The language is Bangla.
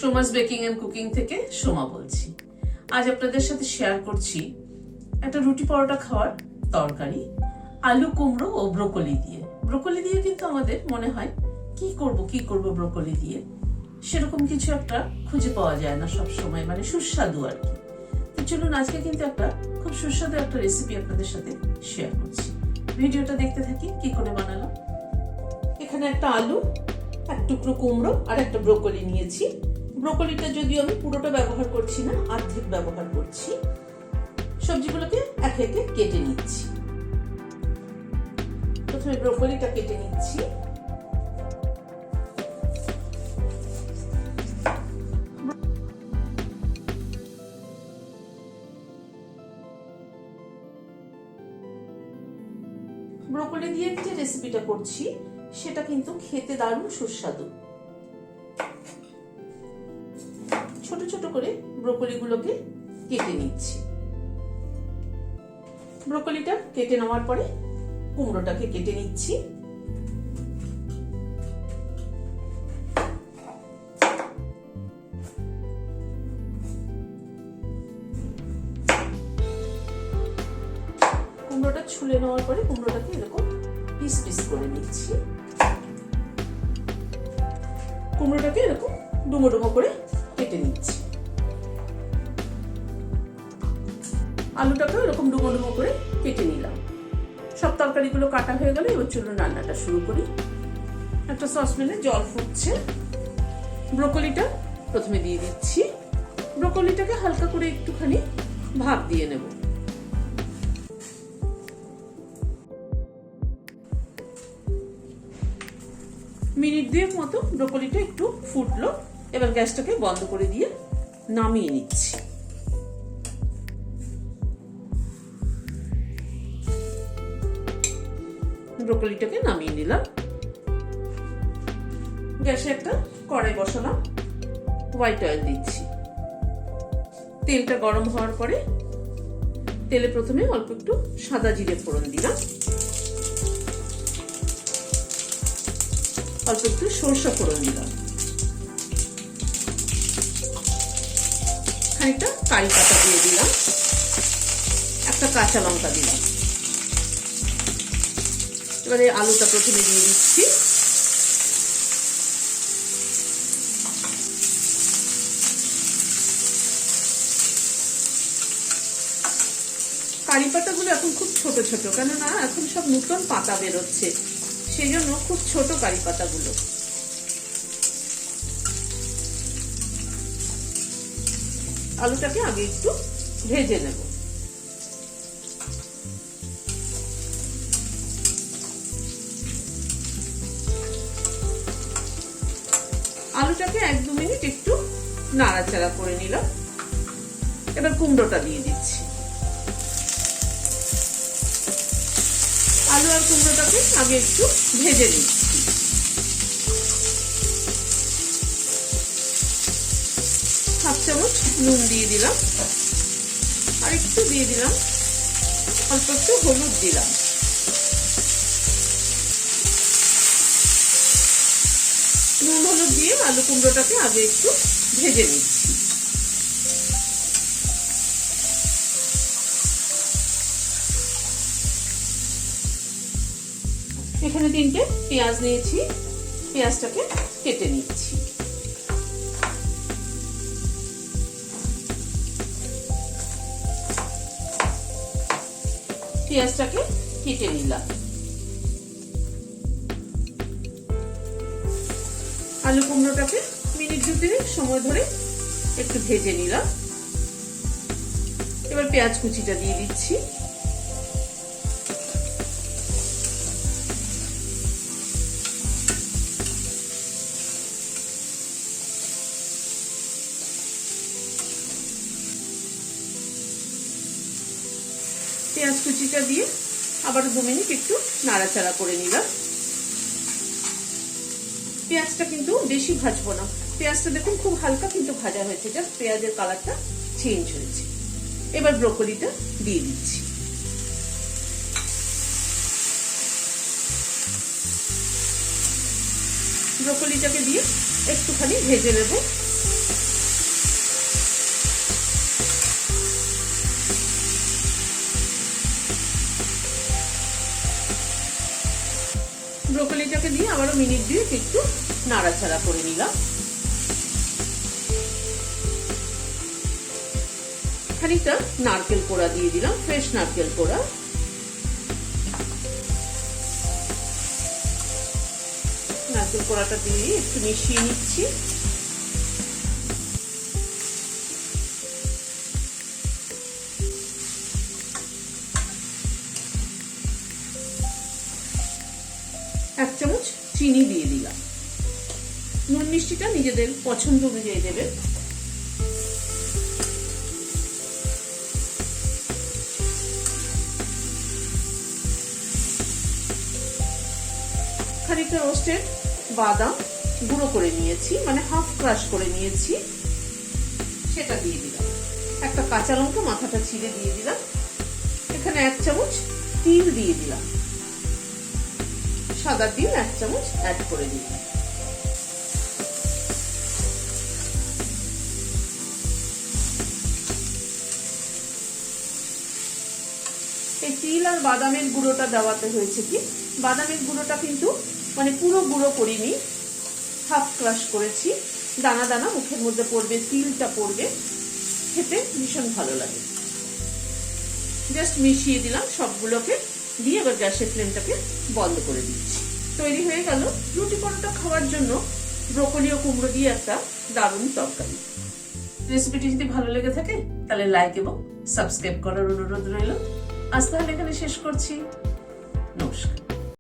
সোমাস বেকিং এন্ড কুকিং থেকে সোমা বলছি। আজ আপনাদের সাথে শেয়ার করছি একটা রুটি পরোটা খাওয়ার তরকারি, আলু কুমড়ো ও ব্রোকলি দিয়ে। ব্রোকলি দিয়ে কিন্তু আমাদের মনে হয় কি করব ব্রোকলি দিয়ে, সেরকম কিছু একটা খুঁজে পাওয়া যায় না সব সময়, মানে সুস্বাদু আর কি। তো চলুন আজকে কিন্তু একটা খুব সুস্বাদু একটা রেসিপি আপনাদের সাথে শেয়ার করছি। ভিডিওটা দেখতে থাকি কি করে বানালাম। এখানে একটা আলু, এক টুকরো কুমড়ো আর একটা ব্রোকলি নিয়েছি। ব্রোকলিটা যদিও আমি পুরোটা ব্যবহার করছি না, অর্ধেক ব্যবহার করছি। সবজিগুলোকে একে একে কেটে নিচ্ছি। প্রথমে ব্রোকলিটা কেটে নিচ্ছি। ব্রোকলি দিয়ে যে রেসিপিটা করছি সেটা কিন্তু খেতে দারুণ সুস্বাদু। ছোট ছোট করে ব্রোকলিগুলোকে কেটে নিচ্ছি। ব্রোকলিটা কেটে নেওয়ার পরে কুমড়োটাকে কেটে নিচ্ছি। কুমড়োটা ছুলে নেওয়ার পরে কুমড়োটাকে এরকম পিস পিস করে নিচ্ছি। কুমড়োটাকে এরকম ডুমো ডুমো করে কেটে নিচ্ছি। আলুটাকেও এরকম ডুমো ডুমো করে কেটে নিলাম। সব তরকারিগুলো কাটা হয়ে গেল। এবার চলুন রান্নাটা শুরু করি। একটা সসপ্যানে জল ফুটছে। ব্রোকলিটা প্রথমে দিয়ে দিচ্ছি। ব্রোকলিটাকে হালকা করে একটুখানি ভাপ দিয়ে নেব। মিনিট দুয়েক মতো ব্রোকলিটা একটু ফুটলো। এবার গ্যাসটাকে বন্ধ করে দিয়ে নামিয়ে নিচ্ছি। ব্রোকলিটাকে নামিয়ে নিলাম। গ্যাসে একটা কড়াই বসালাম। হোয়াইট অয়েল দিচ্ছি। তেলটা গরম হওয়ার পরে তেলে প্রথমে অল্প একটু সাদা জিরে ফোড়ন দিলাম। অল্প একটু সরষে ফোড়ন দিলাম। খানিকটা কারি পাতা দিয়ে দিলাম। একটা কাঁচা লঙ্কা দিলাম। এবারে আলুটা প্রথমে দিয়ে দিচ্ছি। কারি পাতাগুলো এখন খুব ছোট ছোট, কেননা এখন সব নতুন পাতা বেরোচ্ছে, সেই জন্য খুব ছোট কারি পাতাগুলো। আলুটাকে আগে একটু ভেজে নেব। আলুটাকে 1-2 মিনিট একটু নাড়াচাড়া করে নিলাম। এবার কুমড়োটা দিয়ে দিচ্ছি। আলু আর কুমড়োটাকে আগে একটু ভেজে নিচ্ছি। হাফ চামচ নুন দিয়ে দিলাম। আর একটু দিয়ে দিলাম অল্প একটু হলুদ দিলাম। নুন হলুদ দিয়ে আলু কুমড়োটাকে আগে একটু ভেজে নিচ্ছি। এখানে 3টে পেঁয়াজ নিয়েছি। পেঁয়াজটাকে কেটে নিচ্ছি। পেঁয়াজটাকে কেটে নিলাম। আলু কুমড়োটাকে মিনিট 2-3 সময় ধরে একটু ভেজে নিলাম। এবার পেঁয়াজ কুচিটা দিয়ে দিচ্ছি। পেঁয়াজ কুচিটা দিয়ে আবার 2 মিনিট একটু নাড়াচাড়া করে নিলাম। পেঁয়াজটা কিন্তু বেশি ভাজবো না। পেঁয়াজটা দেখুন খুব হালকা কিন্তু ভাজা হয়েছে, জাস্ট পেঁয়াজের কালারটা চেঞ্জ হয়েছে। এবার ব্রোকলিটা দিয়ে দিচ্ছি। ব্রোকলিটাকে দিয়ে একটুখানি ভেজে নেব। ব্রোকলিটাকে দিয়ে আবারও মিনিট 2 একটু নাড়াচাড়া করে নিলাম। খানিকটা নারকেল কোড়া দিয়ে দিলাম, ফ্রেশ নারকেল কোড়া। নারকেল কোড়াটা দিয়ে একটু মিশিয়ে নিচ্ছি। এক চামচ চিনি দিয়ে দিলাম। নুন মিষ্টিটা নিজেদের পছন্দ অনুযায়ী দেবেন। খানিকটা রোস্টেড বাদাম গুঁড়ো করে নিয়েছি, মানে হাফ ক্রাশ করে নিয়েছি, সেটা দিয়ে দিলাম। একটা কাঁচা লঙ্কা মাথাটা ছিঁড়ে দিয়ে দিলাম। এখানে 1 চামচ তিল দিয়ে দিলাম। সাদা তিল 1 চামচ অ্যাড করে দিলাম। এই তিল আর বাদামের গুঁড়োটা দেওয়াতে হয়েছে কি, বাদামের গুঁড়োটা কিন্তু মানে পুরো গুঁড়ো করিনি, হাফ ক্রাশ করেছি। দানা দানা মুখের মধ্যে পড়বে, তিলটা পড়বে, খেতে ভীষণ ভালো লাগে। জাস্ট মিশিয়ে দিলাম সবগুলোকে, দিয়ে এবার গ্যাসের ফ্লেমটাকে বন্ধ করে দিচ্ছি। তৈরি হয়ে গেল রুটি পরোটা খাওয়ার জন্য ব্রোকলি ও কুমড়ো দিয়ে একটা দারুণ তরকারি। রেসিপিটি যদি ভালো লেগে থাকে তাহলে লাইক এবং সাবস্ক্রাইব করার অনুরোধ রইল। আজ তাহলে এখানে শেষ করছি। নমস্কার।